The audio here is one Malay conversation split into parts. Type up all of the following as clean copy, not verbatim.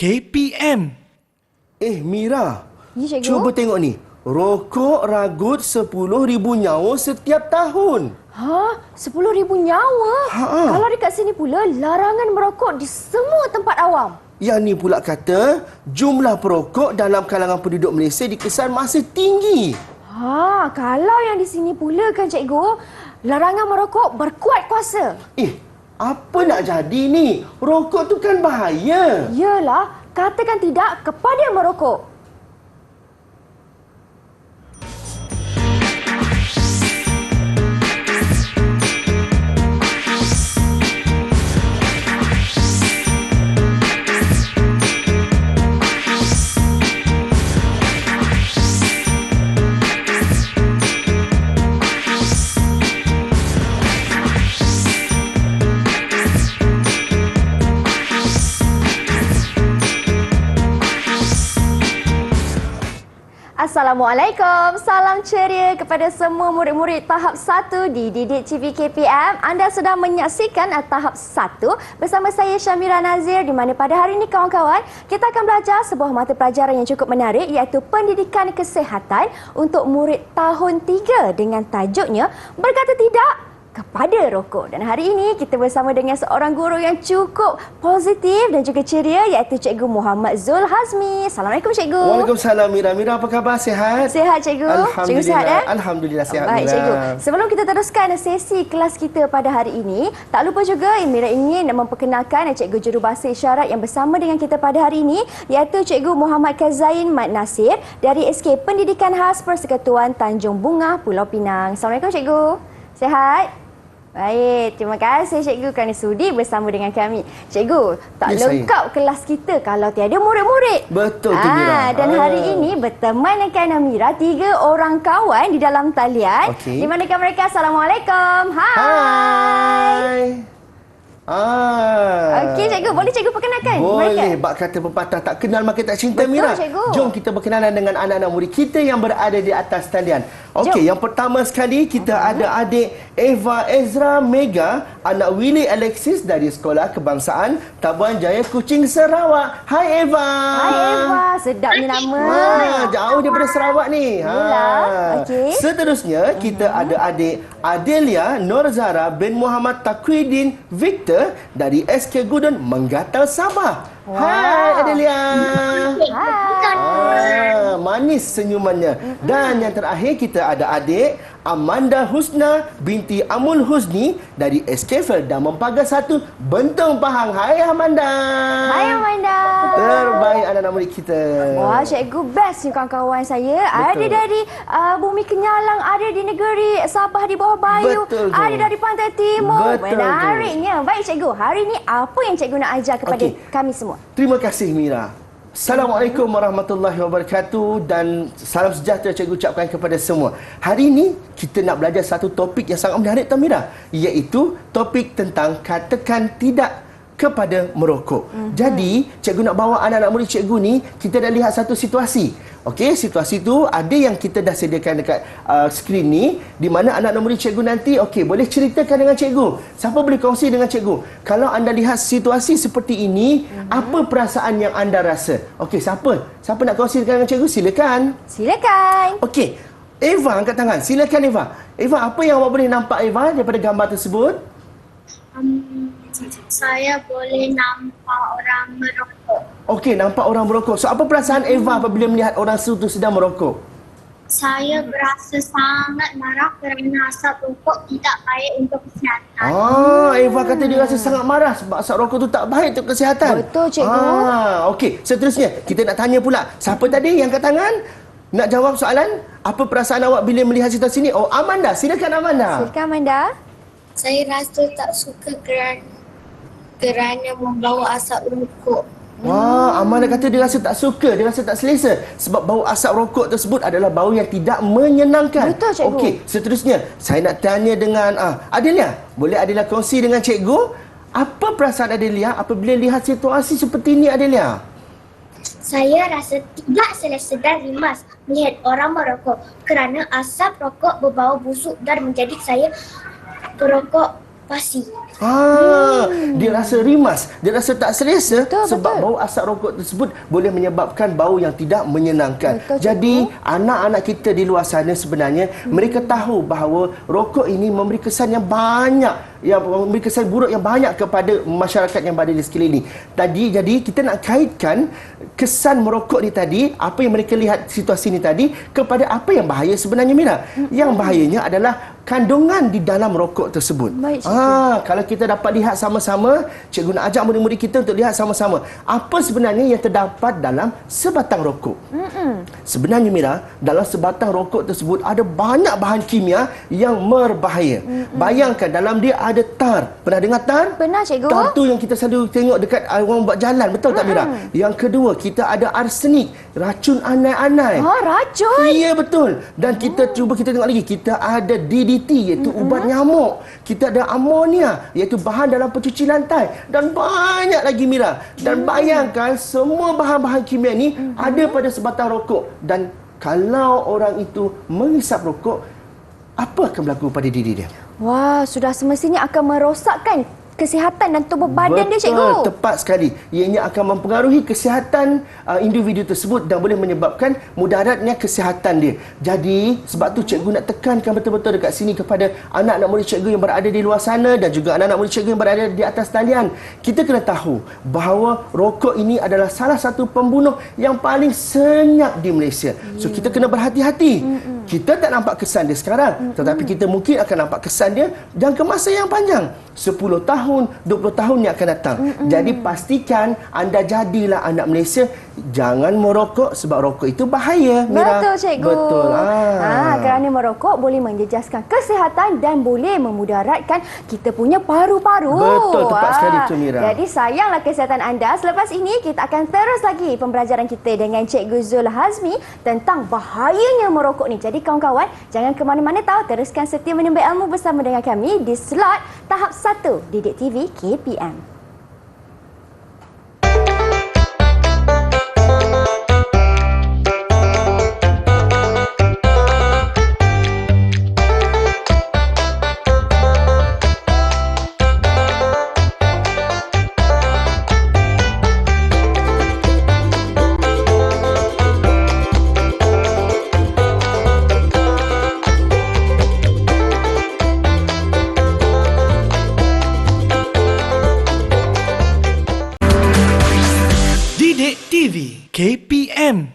KPM. Mira, Ya, cikgu. cuba tengok ni. Rokok ragut 10,000 nyawa setiap tahun. Ha? 10,000 nyawa? Ha. Kalau dekat sini pula, larangan merokok di semua tempat awam. Yang ni pula kata, jumlah perokok dalam kalangan penduduk Malaysia dikesan masih tinggi. Ha, kalau yang di sini pula kan cikgu, larangan merokok berkuat kuasa. Apa nak jadi ni? Rokok tu kan bahaya. Yalah, katakan tidak kepada merokok. Assalamualaikum. Salam ceria kepada semua murid-murid tahap 1 di Didik TV KPM. Anda sedang menyaksikan tahap 1 bersama saya Syamira Nazir, di mana pada hari ini kawan-kawan kita akan belajar sebuah mata pelajaran yang cukup menarik, iaitu pendidikan kesihatan untuk murid tahun 3 dengan tajuknya Berkata Tidak kepada Rokok. Dan hari ini kita bersama dengan seorang guru yang cukup positif dan juga ceria, iaitu Cikgu Muhammad Zul Hazmi. Assalamualaikum Cikgu. Waalaikumsalam Mira. Mira apa khabar? Sihat? Sihat Cikgu. Alhamdulillah. Cikgu sihat Alhamdulillah sihat. Baik Mira. Cikgu. Sebelum kita teruskan sesi kelas kita pada hari ini, tak lupa juga Mira ingin memperkenalkan Cikgu Jurubahasa Isyarat yang bersama dengan kita pada hari ini, iaitu Cikgu Muhammad Kazain Mat Nasir dari SK Pendidikan Khas Persekutuan Tanjung Bunga, Pulau Pinang. Assalamualaikum Cikgu. Sihat? Baik, terima kasih Cikgu kerana sudi bersama dengan kami. Cikgu, tak lengkap kelas kita kalau tiada murid-murid. Betul tu Mira. Dan hari ini berteman dengan Mira 3 orang kawan di dalam talian. Okey. Di manakah mereka? Assalamualaikum. Hai. Okey Cikgu, boleh Cikgu perkenalkan Boleh. mereka? Bak kata pepatah, tak kenal maka tak cinta. Betul, Mira. Cikgu. Jom kita berkenalan dengan anak-anak murid kita yang berada di atas talian. Okey, yang pertama sekali kita ada adik Eva Ezra Mega, anak Willy Alexis dari Sekolah Kebangsaan Tabuan Jaya, Kuching, Sarawak. Hai Eva. Hai Eva, sedapnya nama. Jauh daripada Sarawak ni. Yelah. Okey. Seterusnya kita ada adik Adelia Norzara bin Muhammad Taqwidin Victor dari SK Gudun, Menggatal, Sabah. Wow. Hai Adelia. Hai. Manis senyumannya. Dan yang terakhir kita ada adik Amanda Husna binti Amul Husni dari SK Felda Mempaga 1, Bentong, Pahang. Hai Amanda. Hai Amanda. Terbaik anak-anak murid kita. Wah, Cikgu best ni kawan-kawan saya. Ada Betul. dari Bumi Kenyalang, ada di negeri Sabah di bawah Bayu, Betul tu. ada dari Pantai Timur. Betul tu. Menariknya. Baik Cikgu, hari ini apa yang Cikgu nak ajar kepada Okey. kami semua? Terima kasih Mira. Assalamualaikum warahmatullahi wabarakatuh dan salam sejahtera Cikgu ucapkan kepada semua. Hari ini kita nak belajar satu topik yang sangat menarik tau Mira, iaitu topik tentang katakan tidak kepada merokok. Jadi, Cikgu nak bawa anak-anak murid Cikgu ni, kita dah lihat satu situasi. Okey, situasi tu ada yang kita dah sediakan dekat skrin ni, di mana anak-anak murid Cikgu nanti, okey, boleh ceritakan dengan Cikgu. Siapa boleh kongsi dengan Cikgu? Kalau anda lihat situasi seperti ini, apa perasaan yang anda rasa? Okey, siapa? Siapa nak kongsikan dengan Cikgu? Silakan. Silakan. Okey, Eva angkat tangan. Silakan Eva. Eva, apa yang awak boleh nampak Eva daripada gambar tersebut? Saya boleh nampak orang merokok. Okey, nampak orang merokok. So, apa perasaan Eva apabila melihat orang itu sedang merokok? Saya berasa sangat marah kerana asap rokok tidak baik untuk kesihatan. Eva kata dia rasa sangat marah sebab asap rokok tu tak baik untuk kesihatan. Betul, Cikgu. Okey, seterusnya kita nak tanya pula. Siapa tadi yang angkat tangan? Nak jawab soalan? Apa perasaan awak bila melihat situasi ini? Oh, Amanda. Silakan Amanda. Silakan Amanda. Saya rasa tak suka kerana membawa asap rokok. Wah, Amanda kata dia rasa tak suka, dia rasa tak selesa sebab bau asap rokok tersebut adalah bau yang tidak menyenangkan. Betul, Cikgu. Okey, seterusnya saya nak tanya dengan Adelia. Boleh Adelia kongsi dengan Cikgu? Apa perasaan Adelia apabila lihat situasi seperti ini, Adelia? Saya rasa tidak selesa dan rimas melihat orang merokok kerana asap rokok berbau busuk dan menjadi saya perokok pasti. Dia rasa rimas, dia rasa tak selesa sebab betul. bau asap rokok tersebut boleh menyebabkan bau yang tidak menyenangkan. Betul, Jadi anak-anak kita di luar sana sebenarnya mereka tahu bahawa rokok ini memberi kesan yang banyak, yang memberi kesan buruk yang banyak kepada masyarakat yang berada di sekeliling. Jadi kita nak kaitkan kesan merokok ni tadi, apa yang mereka lihat situasi ni tadi kepada apa yang bahaya sebenarnya, Mira. Yang bahayanya adalah kandungan di dalam rokok tersebut. Baik, cikgu. Kalau kita dapat lihat sama-sama, cikgu nak ajak murid-murid kita untuk lihat sama-sama apa sebenarnya yang terdapat dalam sebatang rokok. Sebenarnya, Mira, dalam sebatang rokok tersebut ada banyak bahan kimia yang berbahaya. Bayangkan dalam dia ada tar. Pernah dengar tar? Pernah, cikgu. Tar tu yang kita selalu tengok dekat orang buat jalan, betul tak, Mira? Yang kedua, kita ada arsenik, racun anai-anai. Racun? Ya, betul. Dan kita cuba kita tengok lagi, kita ada DDT iaitu ubat nyamuk. Kita ada amonia iaitu bahan dalam pencuci lantai dan banyak lagi, Mira. Dan bayangkan semua bahan-bahan kimia ni ada pada sebatang rokok. Dan kalau orang itu menghisap rokok, apa akan berlaku pada diri dia? Wah, sudah semestinya akan merosakkan kesihatan dan tubuh badan dia, cikgu. Tepat sekali. Ianya akan mempengaruhi kesihatan individu tersebut dan boleh menyebabkan mudaratnya kesihatan dia. Jadi, sebab tu cikgu nak tekankan betul-betul dekat sini kepada anak-anak murid cikgu yang berada di luar sana dan juga anak-anak murid cikgu yang berada di atas talian. Kita kena tahu bahawa rokok ini adalah salah satu pembunuh yang paling senyap di Malaysia. So, kita kena berhati-hati. Kita tak nampak kesan dia sekarang, tetapi kita mungkin akan nampak kesan dia jangka masa yang panjang. 10 tahun, 20 tahun yang akan datang. Jadi pastikan anda jadilah anak Malaysia, jangan merokok sebab rokok itu bahaya, Mira. Betul, cikgu. Betul. Kerana merokok boleh menjejaskan kesihatan dan boleh memudaratkan kita punya paru-paru. Betul, tepat sekali tu, Mira. Jadi sayanglah kesihatan anda. Selepas ini kita akan terus lagi pembelajaran kita dengan Cikgu Zul Hazmi tentang bahayanya merokok ni. Jadi kawan-kawan, jangan ke mana-mana tahu, teruskan setia menimba ilmu bersama dengan kami di slot tahap 1 Didik TV KPM. TV KPM.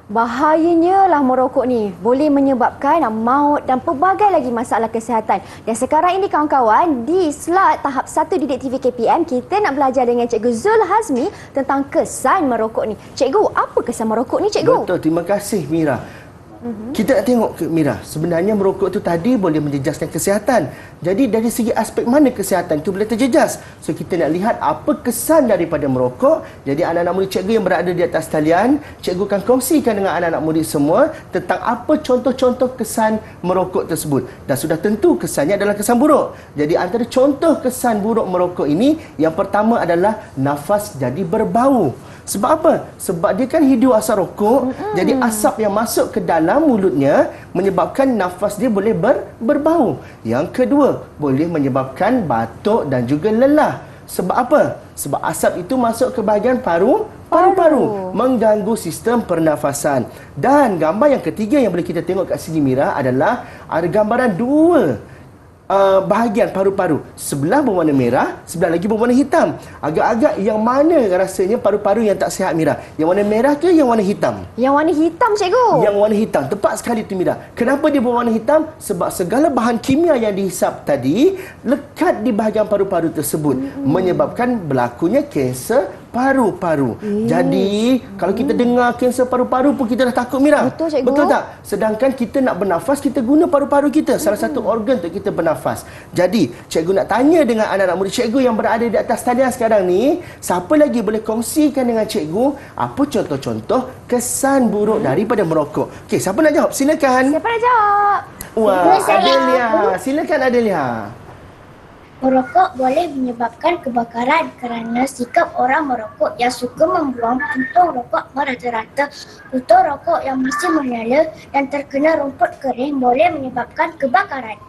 Bahayanya lah merokok ni, boleh menyebabkan maut dan pelbagai lagi masalah kesihatan. Dan sekarang ini kawan-kawan, di slot tahap 1 Didik TV KPM, kita nak belajar dengan Cikgu Zul Hazmi tentang kesan merokok ni. Cikgu, apa kesan merokok ni, cikgu? Betul, terima kasih, Mira. Kita nak tengok, Mira, sebenarnya merokok tu tadi boleh menjejaskan kesihatan. Jadi dari segi aspek mana kesihatan itu boleh terjejas? So kita nak lihat apa kesan daripada merokok. Jadi anak-anak murid cikgu yang berada di atas talian, cikgu akan kongsikan dengan anak-anak murid semua tentang apa contoh-contoh kesan merokok tersebut. Dan sudah tentu kesannya adalah kesan buruk. Jadi antara contoh kesan buruk merokok ini, yang pertama adalah nafas jadi berbau. Sebab apa? Sebab dia kan hidup asap rokok, jadi asap yang masuk ke dalam mulutnya menyebabkan nafas dia boleh berbau. Yang kedua, boleh menyebabkan batuk dan juga lelah. Sebab apa? Sebab asap itu masuk ke bahagian paru-paru, mengganggu sistem pernafasan. Dan gambar yang ketiga yang boleh kita tengok kat sini, Mira, adalah ada gambaran dua bahagian paru-paru. Sebelah berwarna merah, sebelah lagi berwarna hitam. Agak-agak yang mana rasanya paru-paru yang tak sihat, Mira? Yang warna merah ke yang warna hitam? Yang warna hitam, cikgu. Yang warna hitam. Tepat sekali tu, Mira. Kenapa dia berwarna hitam? Sebab segala bahan kimia yang dihisap tadi lekat di bahagian paru-paru tersebut, menyebabkan berlakunya kanser paru-paru. Jadi, kalau kita dengar kanser paru-paru pun kita dah takut, Mira. Betul, cikgu. Betul tak? Sedangkan kita nak bernafas, kita guna paru-paru kita. Salah satu organ untuk kita bernafas. Jadi, cikgu nak tanya dengan anak-anak murid cikgu yang berada di atas talian sekarang ni, siapa lagi boleh kongsikan dengan cikgu apa contoh-contoh kesan buruk daripada merokok? Okey, siapa nak jawab? Silakan. Siapa nak jawab? Wah, Adelia. Silakan, Adelia. Merokok boleh menyebabkan kebakaran kerana sikap orang merokok yang suka membuang puntung rokok merata-rata. Puntung rokok yang masih menyala dan terkena rumput kering boleh menyebabkan kebakaran.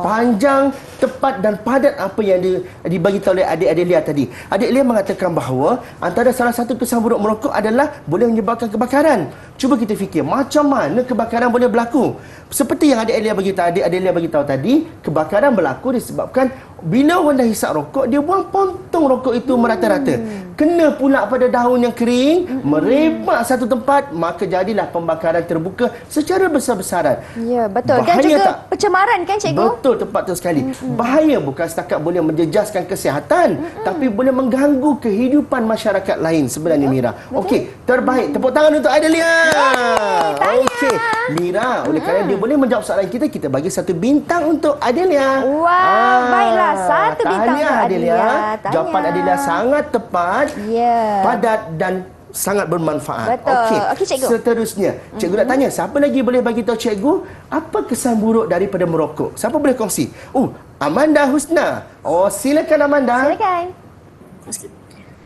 Panjang, tepat dan padat apa yang dibagi tahu oleh adik Adelia tadi. Adik Adelia mengatakan bahawa antara salah satu kesan buruk merokok adalah boleh menyebabkan kebakaran. Cuba kita fikir macam mana kebakaran boleh berlaku. Seperti yang adik Adelia bagi tahu tadi, kebakaran berlaku disebabkan bila orang dah hisap rokok, dia buang pontong rokok itu merata-rata. Kena pula pada daun yang kering, merebak satu tempat, maka jadilah pembakaran terbuka secara besar-besaran. Ya, betul. Dan Bahaya juga tak? pencemaran kan cikgu? Betul, tepat tu sekali. Bahaya bukan setakat boleh menjejaskan kesihatan, tapi boleh mengganggu kehidupan masyarakat lain sebenarnya, Mira. Okey, terbaik. Tepuk tangan untuk Adelia. Okey, Mira, oleh kerana dia boleh menjawab soalan kita, kita bagi satu bintang untuk Adelia. Wah, baiklah. Satu bintang untuk Adelia. Jawapan Adelia sangat tepat, Ya. padat dan sangat bermanfaat. Betul. Okey, cikgu. Seterusnya, cikgu nak tanya, siapa lagi boleh bagi tahu cikgu apa kesan buruk daripada merokok? Siapa boleh kongsi? Amanda Husna. Silakan Amanda. Silakan.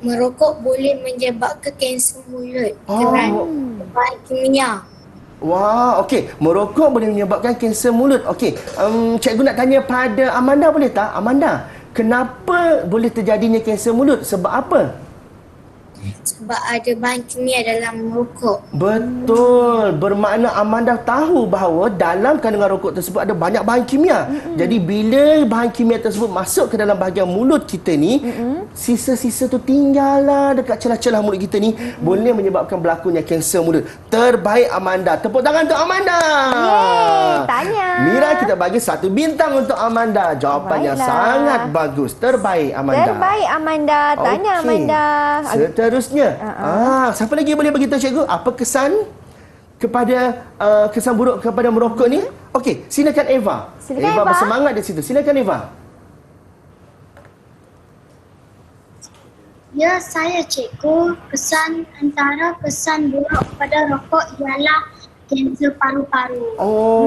Merokok boleh menyebabkan kanser mulut kerana bahan kimia. Wah, okey. Merokok boleh menyebabkan kanser mulut. Okey. Cikgu nak tanya pada Amanda boleh tak? Amanda, kenapa boleh terjadinya kanser mulut? Sebab apa? Sebab ada bahan kimia dalam merokok. Betul. Bermakna Amanda tahu bahawa dalam kandungan rokok tersebut ada banyak bahan kimia. Jadi bila bahan kimia tersebut masuk ke dalam bahagian mulut kita ni, sisa-sisa tu tinggallah dekat celah-celah mulut kita ni, boleh menyebabkan berlakunya kanser mulut. Terbaik Amanda. Tepuk tangan untuk Amanda. Yeay, tanya. Mira, kita bagi satu bintang untuk Amanda. Jawapannya Baiklah. sangat bagus. Terbaik Amanda. Terbaik Amanda. Tanya Okey. Amanda. Seterusnya, siapa lagi boleh beritahu cikgu apa kesan kepada kesan buruk kepada merokok ni? Okey, silakan Eva. Silakan Eva Eva. bersemangat di situ. Silakan Eva. Ya, saya cikgu. Antara kesan buruk pada rokok ialah kanser paru-paru.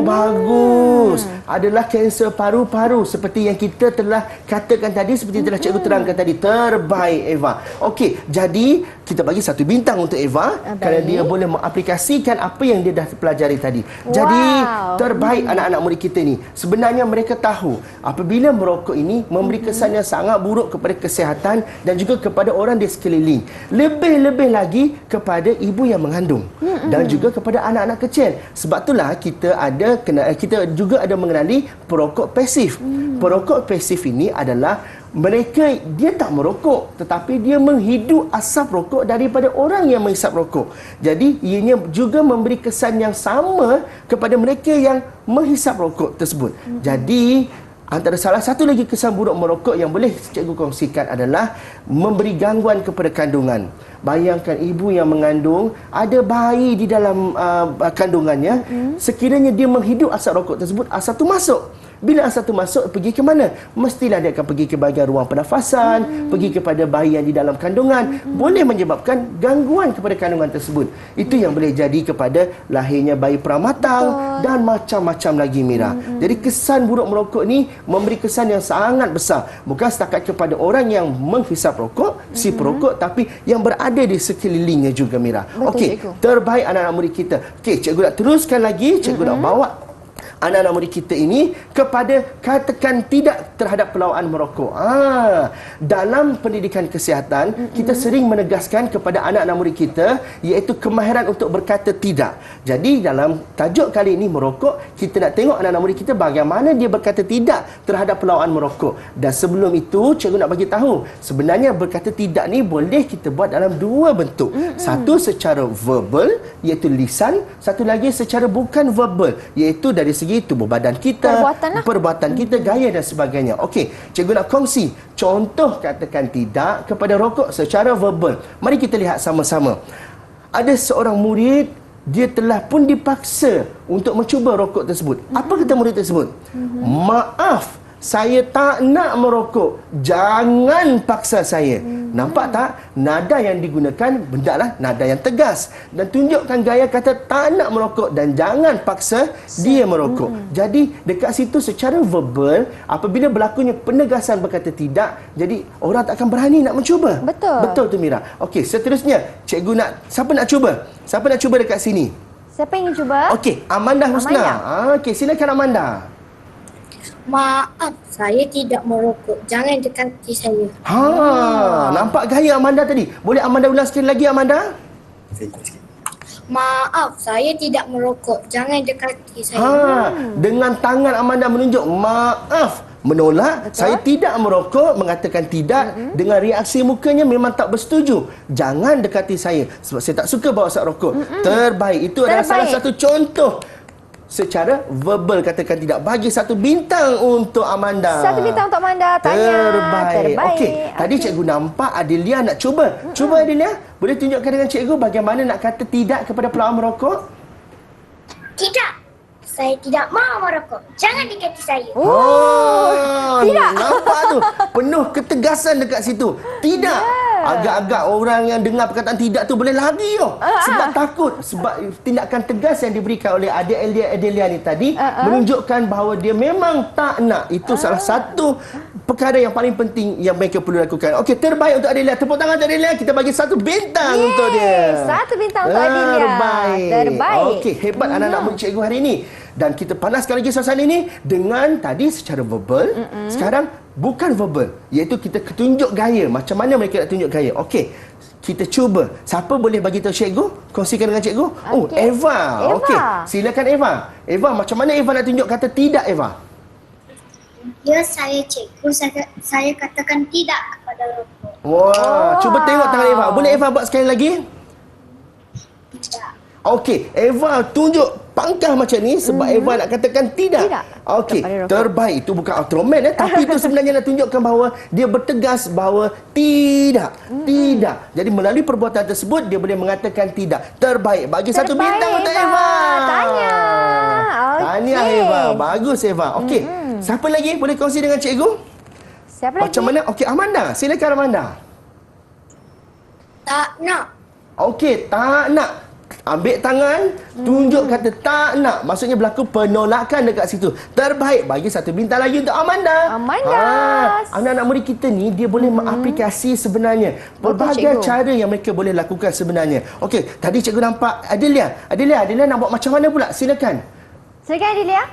Bagus. Adalah kanser paru-paru seperti yang kita telah katakan tadi, seperti telah cikgu terangkan tadi. Terbaik Eva. Okey, jadi kita bagi satu bintang untuk Eva kerana dia boleh mengaplikasikan apa yang dia dah pelajari tadi. Jadi terbaik anak-anak murid kita ni. Sebenarnya mereka tahu apabila merokok ini memberi kesan yang sangat buruk kepada kesihatan dan juga kepada orang di sekeliling. Lebih-lebih lagi kepada ibu yang mengandung dan juga kepada anak-anak kecil. Sebab itulah kita juga ada mengenali perokok pasif. Perokok pasif ini adalah mereka dia tak merokok tetapi dia menghidup asap rokok daripada orang yang menghisap rokok. Jadi ianya juga memberi kesan yang sama kepada mereka yang menghisap rokok tersebut. Jadi antara salah satu lagi kesan buruk merokok yang boleh cikgu kongsikan adalah memberi gangguan kepada kandungan. Bayangkan ibu yang mengandung, ada bayi di dalam kandungannya, sekiranya dia menghidup asap rokok tersebut, asap tu masuk. Bila asap tu masuk, pergi ke mana? Mestilah dia akan pergi ke bahagian ruang pernafasan, pergi kepada bayi yang di dalam kandungan. Boleh menyebabkan gangguan kepada kandungan tersebut. Itu yang boleh jadi kepada lahirnya bayi pramatang dan macam-macam lagi, Mira. Jadi kesan buruk merokok ni memberi kesan yang sangat besar. Bukan setakat kepada orang yang menghisap rokok, si perokok, tapi yang berada di sekelilingnya juga, Mira. Okey, terbaik anak-anak murid kita. Okey, cikgu nak teruskan lagi. Cikgu nak bawa anak-anak murid kita ini kepada katakan tidak terhadap pelawaan merokok. Dalam pendidikan kesihatan, kita sering menegaskan kepada anak-anak murid kita iaitu kemahiran untuk berkata tidak. Jadi dalam tajuk kali ini merokok, kita nak tengok anak-anak murid kita bagaimana dia berkata tidak terhadap pelawaan merokok. Dan sebelum itu, cikgu nak bagi tahu, sebenarnya berkata tidak ni boleh kita buat dalam dua bentuk. Satu secara verbal iaitu lisan, satu lagi secara bukan verbal iaitu dari segi tubuh badan kita, perbuatan kita, gaya dan sebagainya. Okey, cikgu nak kongsi contoh katakan tidak kepada rokok secara verbal. Mari kita lihat sama-sama. Ada seorang murid, dia telah pun dipaksa untuk mencuba rokok tersebut. Apa kata murid tersebut? Maaf, saya tak nak merokok. Jangan paksa saya. Nampak tak? Nada yang digunakan hendaklah nada yang tegas. Dan tunjukkan gaya kata tak nak merokok dan jangan paksa dia merokok. Jadi dekat situ secara verbal, apabila berlakunya penegasan berkata tidak, jadi orang tak akan berani nak mencuba. Betul. Betul tu, Mira. Okey, seterusnya cikgu nak, siapa nak cuba? Siapa nak cuba dekat sini? Siapa ingin cuba? Okey, Amanda Husna. Okey, silakan Amanda. Maaf, saya tidak merokok. Jangan dekati saya. Nampak gaya Amanda tadi. Boleh Amanda ulang sekali lagi, Amanda? Maaf, saya tidak merokok. Jangan dekati saya. Dengan tangan Amanda menunjuk maaf, menolak. Betul. Saya tidak merokok, mengatakan tidak. Dengan reaksi mukanya memang tak bersetuju. Jangan dekati saya sebab saya tak suka bawa asap rokok. Terbaik. Itu adalah salah satu contoh secara verbal katakan tidak. Bagi 1 bintang untuk Amanda. 1 bintang untuk Amanda. Tanya. Terbaik. Okey. Tadi cikgu nampak Adelia nak cuba. Cuba Adelia. Boleh tunjukkan dengan cikgu bagaimana nak kata tidak kepada pelawak merokok? Tidak. Saya tidak mahu merokok. Jangan dekati saya. Tidak. Nampak tu? Penuh ketegasan dekat situ. Tidak. Agak-agak orang yang dengar perkataan tidak tu boleh lari sebab takut. Sebab tindakan tegas yang diberikan oleh adik Adelia ni tadi menunjukkan bahawa dia memang tak nak. Itu salah satu perkara yang paling penting yang mereka perlu lakukan. Okey, terbaik untuk Adelia. Tepuk tangan untuk Adelia. Kita bagi 1 bintang untuk dia. 1 bintang untuk Adelia. Terbaik. Okey, hebat anak-anak murid cikgu hari ini. Dan kita panaskan lagi suasana ini dengan tadi secara verbal. Sekarang bukan verbal, iaitu kita tunjuk gaya. Macam mana mereka nak tunjuk gaya. Okey, kita cuba. Siapa boleh bagi tahu cikgu? Kongsikan dengan cikgu. Eva. Okey, silakan Eva. Eva, macam mana Eva nak tunjuk kata tidak, Eva? Ya, saya cikgu. Saya katakan tidak kepada rokok. Cuba tengok tangan Eva. Boleh Eva buat sekali lagi? Tidak. Okey, Eva tunjuk pangkah macam ni sebab Eva nak katakan tidak. Okey, terbaik. Itu bukan Ultraman tapi itu sebenarnya nak tunjukkan bahawa dia bertegas bahawa tidak. Tidak. Jadi melalui perbuatan tersebut dia boleh mengatakan tidak. Terbaik. Bagi 1 bintang untuk Eva. Tanya. Tanya Eva. Bagus Eva. Okey. Siapa lagi boleh kongsi dengan cikgu? Siapa lagi? Macam mana? Okey, Amanda. Silakan Amanda. Tak nak. Okey, tak nak. Ambil tangan, tunjuk kata tak nak. Maksudnya berlaku penolakan dekat situ. Terbaik. Bagi 1 bintang lagi untuk Amanda. Anak-anak murid kita ni, dia boleh mengaplikasi sebenarnya. Pelbagai cara yang mereka boleh lakukan sebenarnya. Okey, tadi cikgu nampak Adelia. Adelia nak buat macam mana pula? Silakan. Silakan Adelia.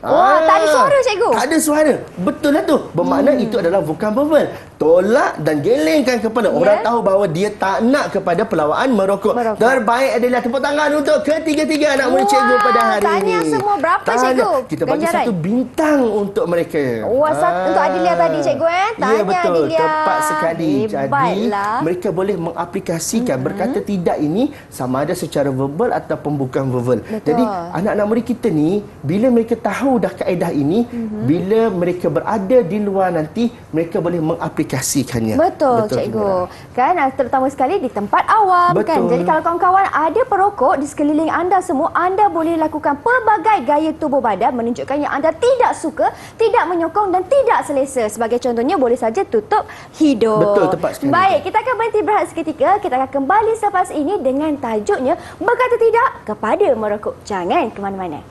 Tak ada suara cikgu. Tak ada suara. Betul lah tu. Bermakna itu adalah bukan verbal. Tolak dan gelengkan kepala. Orang tahu bahawa dia tak nak kepada pelawaan merokok. Terbaik adalah tepuk tangan untuk ketiga-tiga anak murid cikgu pada hari ini. Tanya semua berapa cikgu? Kita bagi 1 bintang untuk mereka. Untuk Adelia tadi cikgu Tanya betul. Adelia. Tepat sekali. Hebatlah. Jadi mereka boleh mengaplikasikan berkata tidak ini sama ada secara verbal ataupun bukan verbal. Jadi anak-anak murid kita ni bila mereka tahu dah kaedah ini, bila mereka berada di luar nanti mereka boleh mengaplikasikannya. Betul cikgu. Kan terutama sekali di tempat awam kan. Jadi kalau kawan-kawan ada perokok di sekeliling anda semua, anda boleh lakukan pelbagai gaya tubuh badan menunjukkan yang anda tidak suka, tidak menyokong dan tidak selesa. Sebagai contohnya boleh saja tutup hidung. Betul, tepat sekali. Baik, kita akan berhenti berehat seketika. Kita akan kembali selepas ini dengan tajuknya berkata tidak kepada merokok. Jangan ke mana-mana.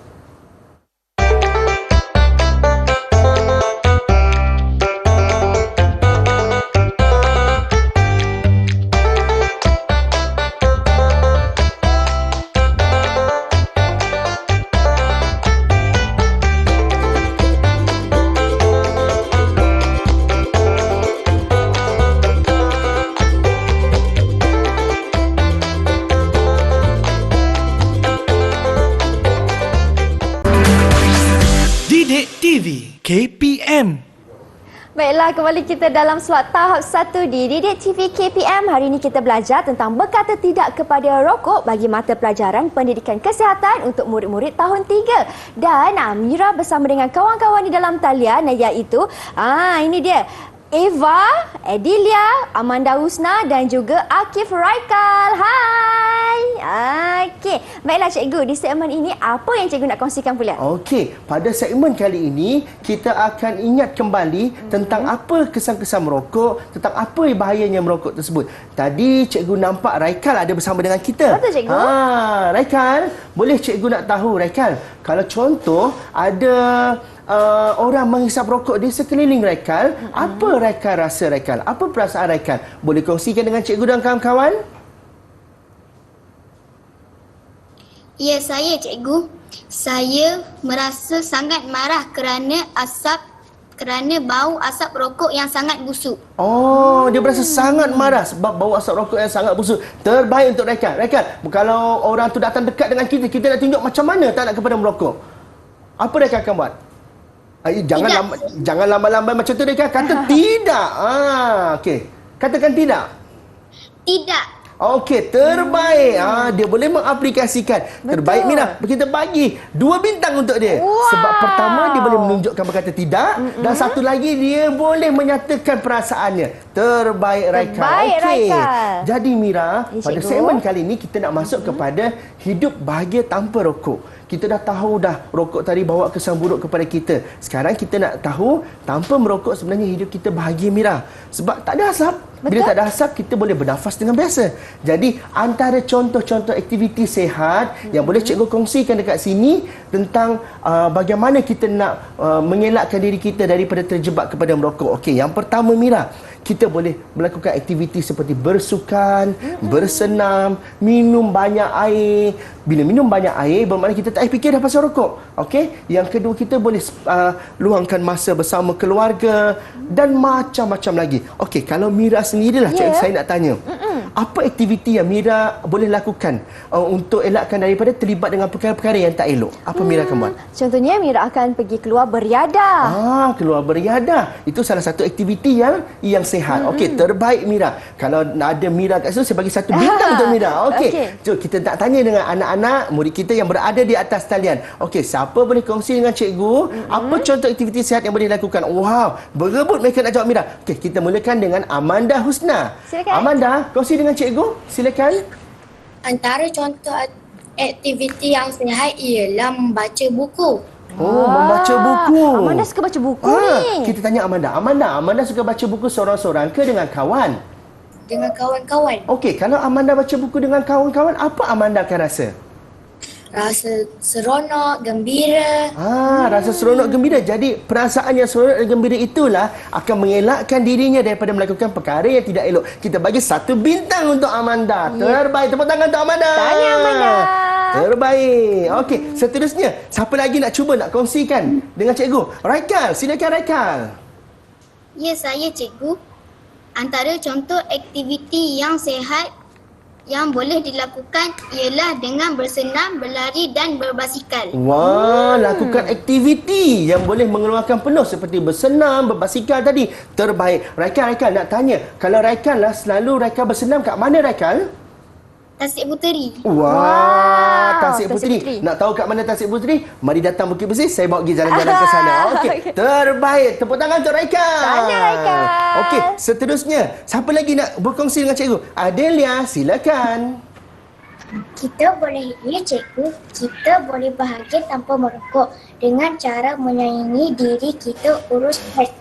KPM. Baiklah, kembali kita dalam slot tahap 1 di Didik TV KPM. Hari ini kita belajar tentang berkata tidak kepada rokok bagi mata pelajaran pendidikan kesihatan untuk murid-murid tahun 3. Dan Mira bersama dengan kawan-kawan di dalam talian iaitu ini dia. Eva, Adelia, Amanda Husna dan juga Akif Raikal. Hai. Okey. Baiklah cikgu, di segmen ini apa yang cikgu nak kongsikan pula? Okey, pada segmen kali ini kita akan ingat kembali tentang apa kesan-kesan merokok, tentang apa bahayanya merokok tersebut. Tadi cikgu nampak Raikal ada bersama dengan kita. Betul cikgu. Raikal, boleh cikgu nak tahu Raikal, kalau contoh ada orang menghisap rokok di sekeliling Raikal, apa Raikal rasa Raikal? Apa perasaan Raikal? Boleh kongsikan dengan cikgu dan kawan-kawan? Ya, saya cikgu. Saya merasa sangat marah kerana bau asap rokok yang sangat busuk. Oh, dia berasa sangat marah sebab bau asap rokok yang sangat busuk. Terbaik untuk Raikan. Raikan, kalau orang tu datang dekat dengan kita, kita nak tunjuk macam mana tak nak kepada merokok. Apa Raikan akan buat? Jangan lambai-lambai macam tu Raikan. Kata tidak. Okey. Katakan tidak. Tidak. Okey, terbaik. Dia boleh mengaplikasikan. Betul. Terbaik Mira. Kita bagi 2 bintang untuk dia. Wow. Sebab pertama dia boleh menunjukkan berkata tidak dan satu lagi dia boleh menyatakan perasaannya. Terbaik Raikan. Terbaik, Raikan. Jadi Mira, Ya, pada cikgu. segmen kali ini kita nak masuk kepada hidup bahagia tanpa rokok. Kita dah tahu dah rokok tadi bawa kesan buruk kepada kita. Sekarang kita nak tahu tanpa merokok sebenarnya hidup kita bahagia Mira. Sebab tak ada asap. Bila Betul. tak ada asap, kita boleh bernafas dengan biasa. Jadi, antara contoh-contoh aktiviti sihat yang boleh cikgu kongsikan dekat sini tentang bagaimana kita nak mengelakkan diri kita daripada terjebak kepada merokok. Okey, yang pertama Mira, kita boleh melakukan aktiviti seperti bersukan, bersenam, minum banyak air. Bila minum banyak air, bermakna kita tak payah fikir dah pasal rokok. Okey? Yang kedua, kita boleh luangkan masa bersama keluarga dan macam-macam lagi. Okey, kalau Mira sendirilah, Ya. saya nak tanya. Apa aktiviti yang Mira boleh lakukan untuk elakkan daripada terlibat dengan perkara-perkara yang tak elok? Apa Mira akan buat? Contohnya Mira akan pergi keluar beriadah. Keluar beriadah. Itu salah satu aktiviti yang sihat. Okey, terbaik Mira. Kalau ada Mira kat situ, saya bagi 1 bintang untuk Mira. Okey. Okey. Jom kita nak tanya dengan anak-anak murid kita yang berada di atas talian. Okey, siapa boleh kongsi dengan cikgu apa contoh aktiviti sihat yang boleh dilakukan? Wow, berebut mereka nak jawab Mira. Okey, kita mulakan dengan Amanda Husna. Silakan. Amanda, kongsi dengan cikgu. Silakan. Antara contoh aktiviti yang sihat ialah membaca buku. Membaca buku. Amanda suka baca buku ni. Kita tanya Amanda. Amanda suka baca buku seorang-seorang ke dengan kawan? Dengan kawan-kawan. Okey, kalau Amanda baca buku dengan kawan-kawan, apa Amanda akan rasa? Rasa seronok, gembira. Rasa seronok gembira. Jadi perasaan yang seronok dan gembira itulah akan mengelakkan dirinya daripada melakukan perkara yang tidak elok. Kita bagi 1 bintang untuk Amanda. Terbaik. Tepuk tangan untuk Amanda. Tanya Amanda. Terbaik. Okey, seterusnya, siapa lagi nak cuba nak kongsikan dengan cikgu? Raikal, silakan Raikal. Ya, saya cikgu. Antara contoh aktiviti yang sihat yang boleh dilakukan ialah dengan bersenam, berlari dan berbasikal. Wah, lakukan aktiviti yang boleh mengeluarkan peluh seperti bersenam, berbasikal tadi. Terbaik. Raikal nak tanya, kalau Raikal lah selalu Raikal bersenam kat mana Raikal? Tasik Puteri. Wah, Tasik Tasik Puteri. Puteri. Nak tahu kat mana Tasik Puteri? Mari datang Bukit Bersih, saya bawa pergi jalan-jalan ke sana. Okey, terbaik. Tepuk tangan untuk Raikal. Tanya Raikal. Okey, seterusnya, siapa lagi nak berkongsi dengan cikgu? Adelia, silakan. Kita boleh bahagia tanpa merokok dengan cara menyayangi diri kita, urus stres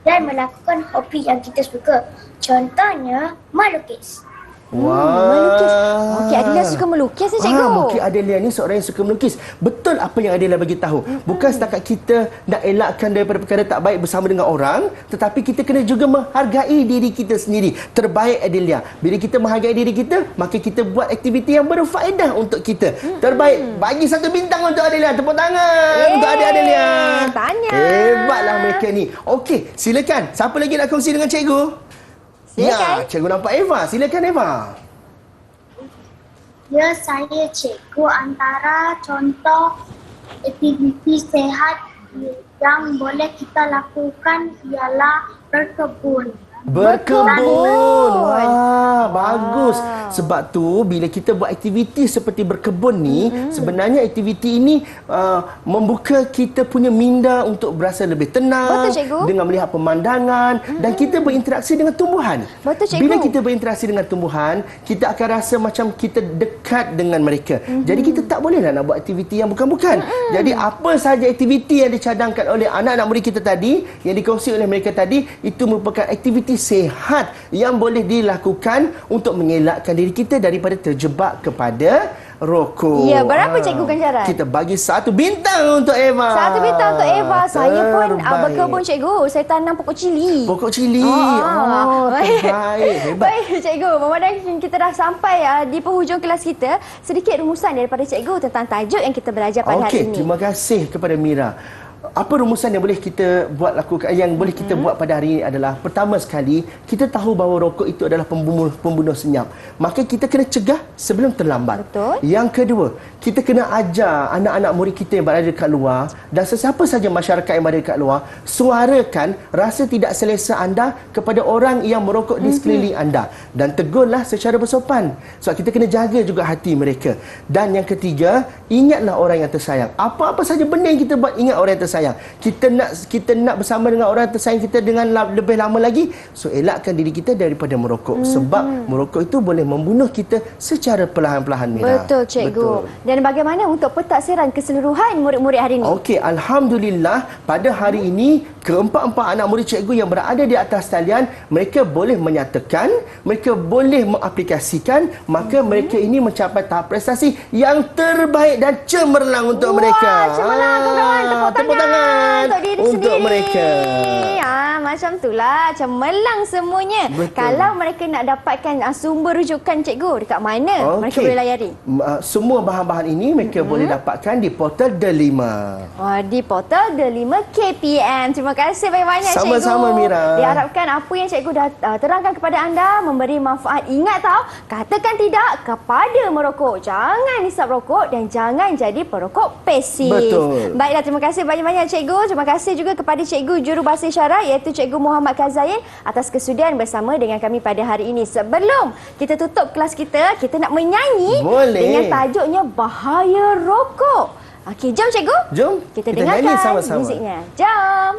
dan melakukan hobi yang kita suka. Contohnya, melukis. Melukis. Okey, Adelia suka melukis ni cikgu. Mungkin Adelia ni seorang yang suka melukis. Betul apa yang Adelia bagi tahu. Bukan setakat kita nak elakkan daripada perkara tak baik bersama dengan orang, tetapi kita kena juga menghargai diri kita sendiri. Terbaik Adelia. Bila kita menghargai diri kita, maka kita buat aktiviti yang berfaedah untuk kita. Terbaik. Bagi 1 bintang untuk Adelia. Tepuk tangan untuk adik Adelia. Tanya. Hebatlah mereka ni. Okey, silakan. Siapa lagi nak kongsi dengan cikgu? Silakan. Ya, cikgu nampak Eva. Silakan Eva. Ya, saya cikgu. Antara contoh aktiviti sehat yang boleh kita lakukan ialah berkebun. Berkebun. Wah, bagus. Sebab tu bila kita buat aktiviti seperti berkebun ni, sebenarnya aktiviti ini membuka kita punya minda untuk berasa lebih tenang. Betul, cikgu. Dengan melihat pemandangan dan kita berinteraksi dengan tumbuhan. Betul, cikgu. Bila kita berinteraksi dengan tumbuhan, kita akan rasa macam kita dekat dengan mereka. Jadi kita tak bolehlah nak buat aktiviti yang bukan-bukan. Jadi apa sahaja aktiviti yang dicadangkan oleh anak-anak murid kita tadi, yang dikongsi oleh mereka tadi, itu merupakan aktiviti sehat yang boleh dilakukan untuk mengelakkan diri kita daripada terjebak kepada rokok. Ya, berapa cikgu ganjaran? Kita bagi 1 bintang untuk Eva. 1 bintang untuk Eva. Saya pun Terbaik. berkebun cikgu. Saya tanam pokok cili. Pokok cili. Baik. Terbaik. Hebat. Baik, cikgu. Memandang kita dah sampai di penghujung kelas kita, sedikit rumusan daripada cikgu tentang tajuk yang kita belajar pada hari Okey, ini. terima kasih kepada Mira. Apa rumusan yang boleh kita buat pada hari ini adalah, pertama sekali, kita tahu bahawa rokok itu adalah pembunuh senyap. Maka kita kena cegah sebelum terlambat. Betul. Yang kedua, kita kena ajar anak-anak murid kita yang berada dekat luar dan sesiapa saja masyarakat yang berada dekat luar, suarakan rasa tidak selesa anda kepada orang yang merokok di sekeliling anda dan tegurlah secara bersopan. Sebab kita kena jaga juga hati mereka. Dan yang ketiga, ingatlah orang yang tersayang. Apa-apa saja benda yang kita buat, ingat orang yang tersayang. Kita nak bersama dengan orang tersayang kita dengan lebih lama lagi, so elakkan diri kita daripada merokok. Sebab merokok itu boleh membunuh kita secara perlahan-lahan, Mira. Betul, cikgu. Betul. Dan bagaimana untuk pentaksiran keseluruhan murid-murid hari ini? Okey, alhamdulillah pada hari ini keempat-empat anak murid cikgu yang berada di atas talian, mereka boleh menyatakan, mereka boleh mengaplikasikan, maka mereka ini mencapai tahap prestasi yang terbaik dan cemerlang untuk mereka. Cemerlang, kawan-kawan. Tepuk tangan untuk diri untuk sendiri. mereka. Macam itulah, cemerlang semuanya. Betul. Kalau mereka nak dapatkan sumber rujukan cikgu, dekat mana mereka boleh layari? Semua bahan-bahan ini mereka boleh dapatkan di portal Delima. Di portal The5 KPM. Terima kasih banyak-banyak cikgu. Sama-sama, Mira. Diharapkan apa yang cikgu dah terangkan kepada anda memberi manfaat. Ingat tahu, katakan tidak kepada merokok. Jangan hisap rokok dan jangan jadi perokok pasif. Betul. Baiklah, terima kasih banyak-banyak cikgu. Terima kasih juga kepada cikgu jurubahasa isyarat iaitu Cikgu Muhammad Kazain atas kesudian bersama dengan kami pada hari ini. Sebelum kita tutup kelas kita nak menyanyi dengan tajuknya Bahaya Rokok. Okey, jom cikgu. Jom Kita nyanyi dengarkan sama-sama. muziknya. Jom.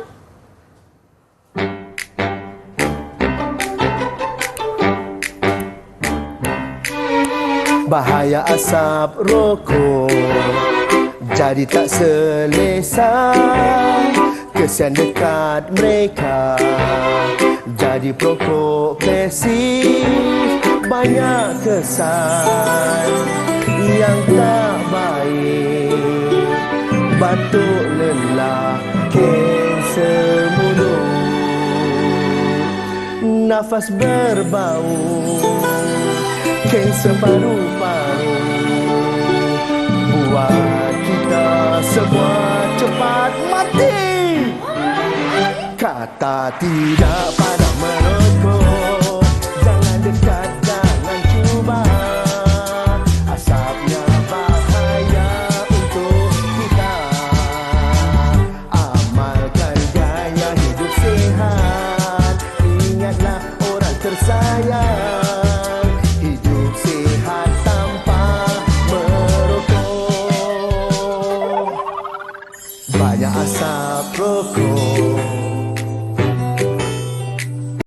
Bahaya asap rokok jadi tak selesa, kesian dekat mereka jadi perokok pasif. Banyak kesan yang tak baik, batuk, lelah, kanser mulut, nafas berbau, kanser paru-paru, buat kita semua cepat mati. Kata tidak pada merokok, jangan dekat, jangan cuba. Asapnya bahaya untuk kita. Amalkan gaya hidup sehat, ingatlah orang tersayang. Hidup sehat tanpa merokok. Banyak asap rokok